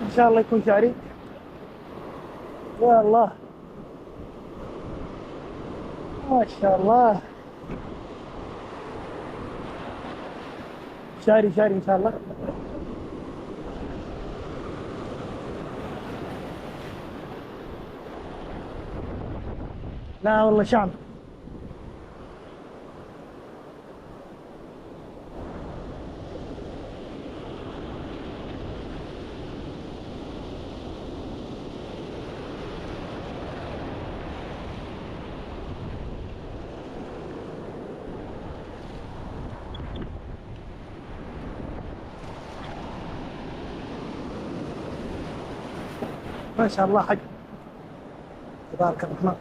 ان شاء الله يكون شعري. يا الله، ما شاء الله. شعري شعري ان شاء الله. لا والله شعر. ما شاء الله حق، تبارك الرحمن.